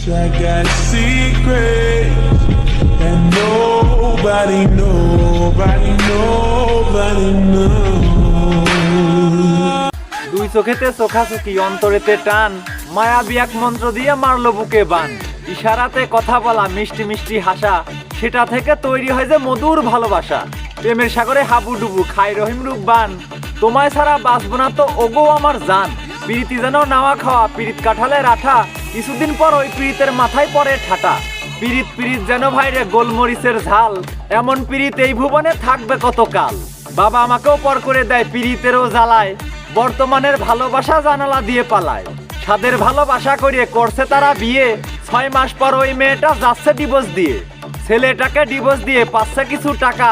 I got secrets that nobody knows. দুই চোখেতে চোখাচোখি অন্তরেতে টান, মায়াবী এক মন্ত্র দিয়ে মারলো বুকে বান। ইশারাতে কথা বলা, মিষ্টি মিষ্টি হাসা, সেটা থেকে তৈরি হয় যে মধুর ভালোবাসা। প্রেমের সাগরে হাবুডুবু খাই রহিম রূপবান, তোমায় ছাড়া বাঁচবো না তো ওগো আমার জান। পিরিতি যেন নাওয়া খাওয়া, পিরিত কাঠালের আঠা, কিছুদিন পর ওই পিরিতের মাথায় পড়ে ঠাটা। পিরিত পিরিত যেন ভাইরে গোলমরিচের ঝাল, এমন পিরিত এই ভুবনে থাকবে কতকাল। বাবা আমাকেও পর করে দেয় পিরিতেরও জ্বালায়, বর্তমানের ভালোবাসা জানালা দিয়ে পালায়। সাদের ভালোবাসা করে করছে তারা বিয়ে, 6 মাস পর ওই মেয়েটা যাচ্ছে ডিভোর্স দিয়ে। ছেলেটাকে ডিভোর্স দিয়ে পাচ্ছে কিছু টাকা,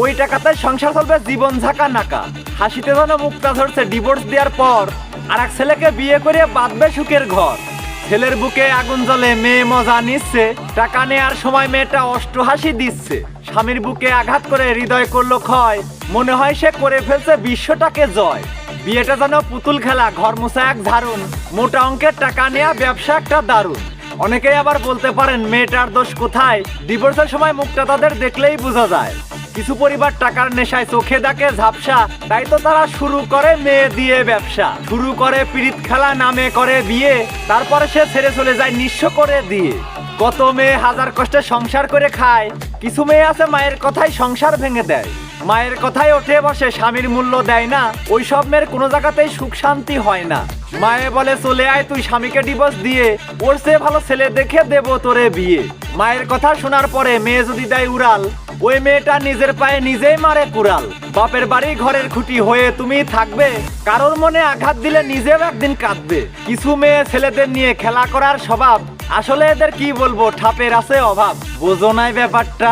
ওই টাকাতে সংসার চলবে জীবন ঝাঁকা নাকা। হাসিতে যেন মুক্তা ধরছে ডিভোর্স দেওয়ার পর, আর এক ছেলেকে বিয়ে করে বাঁধবে সুখের ঘর। ছেলের বুকে আগুন জ্বলে মেয়ে মজা নিচ্ছে, টাকা নেয়ার সময় মেয়েটা অষ্টহাসি দিচ্ছে। স্বামীর বুকে আঘাত করে হৃদয় করলো ক্ষয়, মনে হয় সে করে ফেলছে বিশ্বটাকে জয়। বিয়েটা যেন পুতুল খেলা, ঘর মোছা এক ঝাড়ুন, মোটা অঙ্কের টাকা নেয়া ব্যবসা একটা দারুণ। অনেকেই আবার বলতে পারেন মেয়েটার দোষ কোথায়, ডিভোর্সের সময় মুখটা তাদের দেখলেই বোঝা যায়। কিছু পরিবার টাকার নেশায় চোখে দেখে ঝাপসা, তাই তো তারা শুরু করে মেয়ে দিয়ে ব্যবসা। শুরু করে পিরিত খেলা, নামে করে বিয়ে, তারপরে সে ছেড়ে চলে যায় নিঃস্ব করে দিয়ে। কত মেয়ে হাজার কষ্টে সংসার করে খায়, কিছু মেয়ে আছে মায়ের কথায় সংসার ভেঙে দেয়। মায়ের কথায় ওঠে বসে, স্বামীর মূল্য দেয় না, ওই সব মেয়ের কোনো জায়গাতেই সুখ শান্তি হয় না। মায়ে বলে চলে আয় তুই স্বামীকে ডিভোর্স দিয়ে, ওর চেয়ে ভালো ছেলে দেখে দেব তোরে বিয়ে। মায়ের কথা শোনার পরে মেয়ে যদি দেয় উড়াল, ওই মেয়েটা নিজের পায়ে নিজেই মারে কুড়াল। বাপের বাড়ি ঘরের খুঁটি হয়ে তুমি থাকবে, কারোর মনে আঘাত দিলে নিজেও একদিন কাঁদবে। কিছু মেয়ে ছেলেদের নিয়ে খেলা করার স্বভাব, আসলে এদের কি বলবো, ঠাপের আছে অভাব। বোঝো নাই ব্যাপারটা।